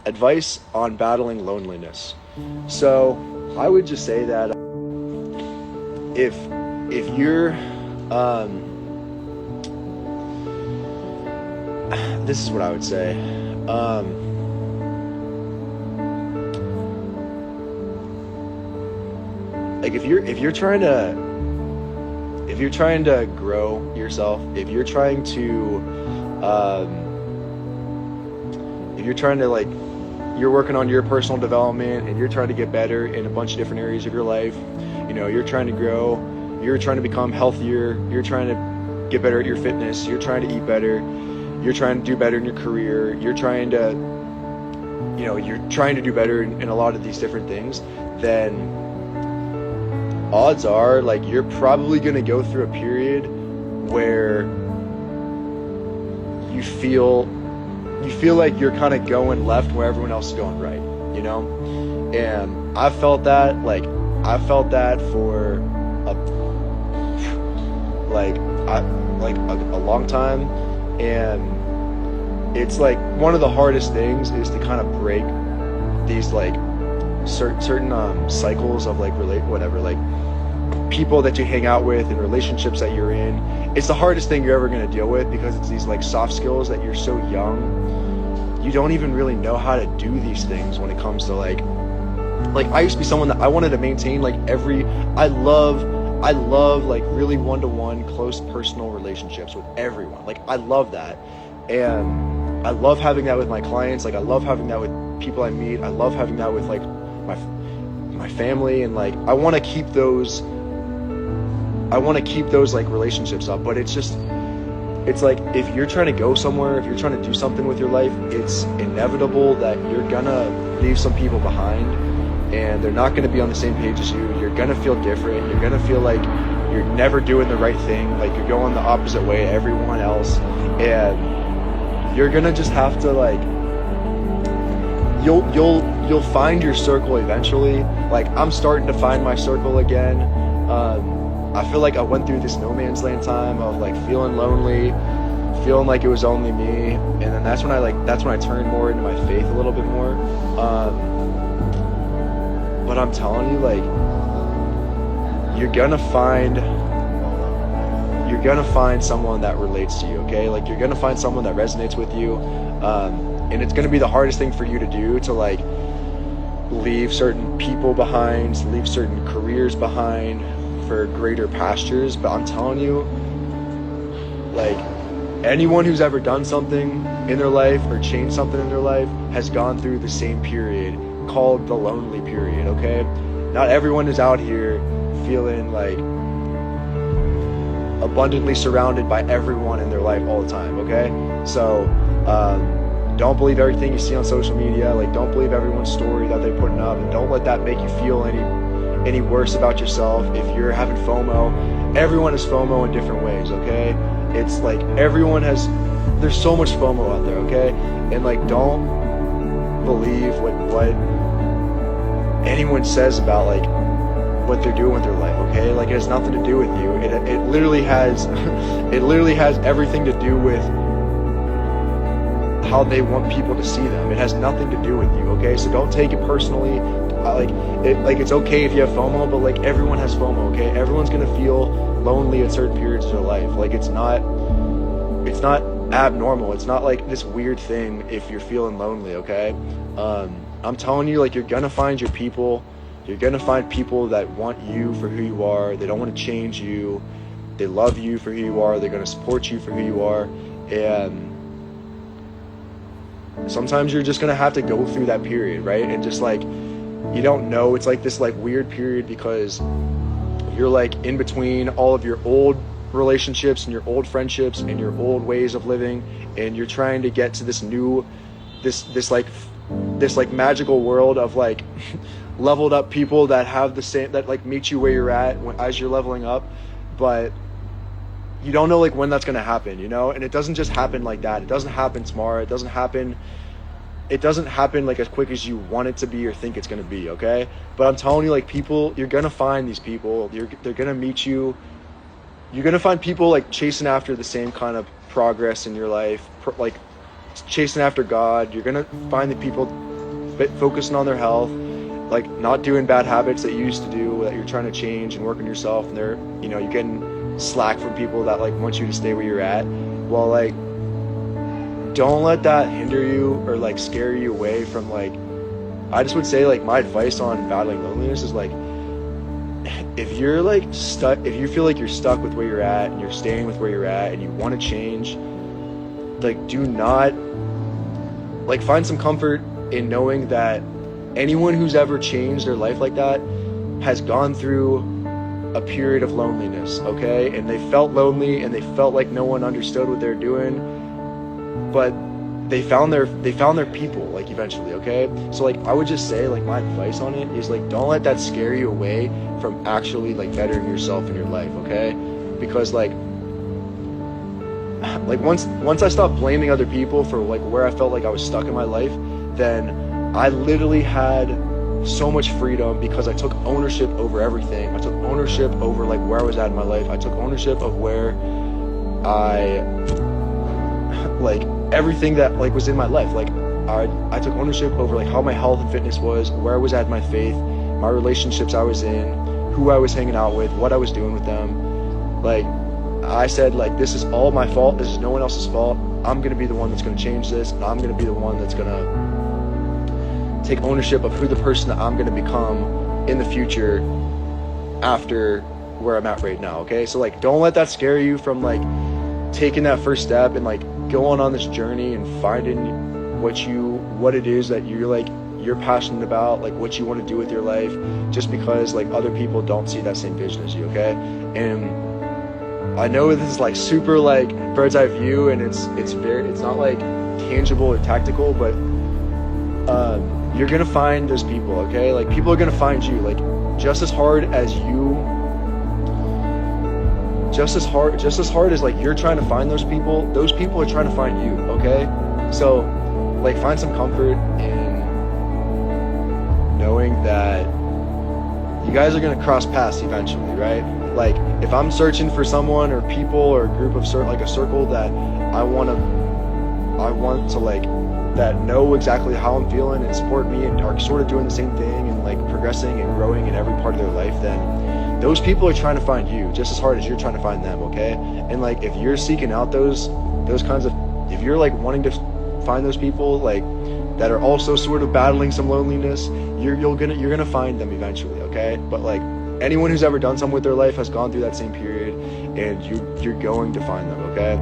advice on battling loneliness. So I would just say that if you're this is what I would say. Like if you're trying to grow yourself, if you're trying to like, you're working on your personal development and you're trying to get better in a bunch of different areas of your life, you're trying to grow, you're trying to become healthier, you're trying to get better at your fitness, you're trying to eat better, you're trying to do better in your career, you're trying to do better in a lot of these different things, then odds are, like, you're probably going to go through a period where you feel like you're kind of going left where everyone else is going right, and I felt that for a long time, and it's like one of the hardest things is to kind of break these like certain cycles of like people that you hang out with and relationships that you're in. It's the hardest thing you're ever going to deal with, because it's these like soft skills that you're so young, you don't even really know how to do these things when it comes to like I used to be someone that I wanted to maintain I love like really one-to-one close personal relationships with everyone. Like I love that, and I love having that with my clients. Like I love having that with people I meet. I love having that with like my family, and like I want to keep those like relationships up. But it's like if you're trying to go somewhere, if you're trying to do something with your life, it's inevitable that you're gonna leave some people behind, and they're not gonna be on the same page as you. You're gonna feel different. You're gonna feel like you're never doing the right thing, like you're going the opposite way to everyone else, and you're gonna just have to like you'll find your circle eventually. Like I'm starting to find my circle again. I feel like I went through this no man's land time of like feeling lonely, feeling like it was only me, and then that's when I turned more into my faith a little bit more. But I'm telling you, like, you're gonna find someone that relates to you, okay? Like you're gonna find someone that resonates with you, and it's gonna be the hardest thing for you to do, to like leave certain people behind, leave certain careers behind for greater pastures. But I'm telling you, like, anyone who's ever done something in their life or changed something in their life has gone through the same period called the lonely period, okay? Not everyone is out here feeling like abundantly surrounded by everyone in their life all the time, okay? So don't believe everything you see on social media. Like, don't believe everyone's story that they're putting up, and don't let that make you feel any worse about yourself. If you're having FOMO, everyone has FOMO in different ways, okay? It's like there's so much FOMO out there, okay? And like, don't believe what anyone says about like what they're doing with their life, okay? Like, it has nothing to do with you. It literally has everything to do with how they want people to see them. It has nothing to do with you, okay? So don't take it personally. It's okay if you have FOMO, but like, everyone has FOMO, okay? Everyone's gonna feel lonely at certain periods of their life. Like, it's not abnormal. It's not like this weird thing if you're feeling lonely, okay? I'm telling you, like, you're gonna find your people. You're gonna find people that want you for who you are. They don't want to change you. They love you for who you are. They're gonna support you for who you are. And sometimes you're just gonna have to go through that period, right? And just like, you don't know, it's like this like weird period, because you're like in between all of your old relationships and your old friendships and your old ways of living, and you're trying to get to this new this magical world of like leveled up people that have the same, that like meet you where you're at as you're leveling up. But you don't know like when that's gonna happen, and it doesn't just happen like that. It doesn't happen tomorrow. It doesn't happen like as quick as you want it to be or think it's gonna be, okay? But I'm telling you, like, people, you're gonna find these people. They're gonna meet you. You're gonna find people like chasing after the same kind of progress in your life, like chasing after God. You're gonna find the people focusing on their health, like not doing bad habits that you used to do that you're trying to change and work on yourself, and they're, you know, you're getting slack from people that like want you to stay where you're at. Well, like, don't let that hinder you or like scare you away from, like, I just would say, like, my advice on battling loneliness is, like, if you're like stuck, if you feel like you're stuck with where you're at and you're staying with where you're at and you want to change, like, do not, like, find some comfort in knowing that anyone who's ever changed their life like that has gone through a period of loneliness, okay? And they felt lonely and they felt like no one understood what they're doing, but they found their people, like, eventually, okay? So, like, I would just say, like, my advice on it is, like, don't let that scare you away from actually, like, bettering yourself in your life, okay? Because, like once I stopped blaming other people for, like, where I felt like I was stuck in my life, then I literally had so much freedom because I took ownership over everything. I took ownership over, like, where I was at in my life. I took ownership of where like, everything that, like, was in my life. Like, I took ownership over, like, how my health and fitness was, where I was at in my faith, my relationships I was in, who I was hanging out with, what I was doing with them. Like, I said, like, this is all my fault. This is no one else's fault. I'm going to be the one that's going to change this, and I'm going to be the one that's going to take ownership of who the person that I'm going to become in the future after where I'm at right now, okay? So, like, don't let that scare you from, like, taking that first step and, like, going on this journey and finding what it is that you're passionate about, like, what you want to do with your life, just because, like, other people don't see that same vision as you, okay? And I know this is, like, super, like, bird's eye view, and it's not, like, tangible or tactical, but you're gonna find those people, okay? Like, people are gonna find you, like, just as hard as like you're trying to find those people are trying to find you, okay? So, like, find some comfort in knowing that you guys are gonna cross paths eventually, right? Like, if I'm searching for someone or people or a group of like a circle that I want to like, that know exactly how I'm feeling and support me and are sort of doing the same thing and, like, progressing and growing in every part of their life, then those people are trying to find you just as hard as you're trying to find them, okay? And, like, if you're seeking out those kinds of, if you're, like, wanting to find those people, like, that are also sort of battling some loneliness, you're gonna find them eventually, okay? But, like, anyone who's ever done something with their life has gone through that same period, and you're going to find them, okay?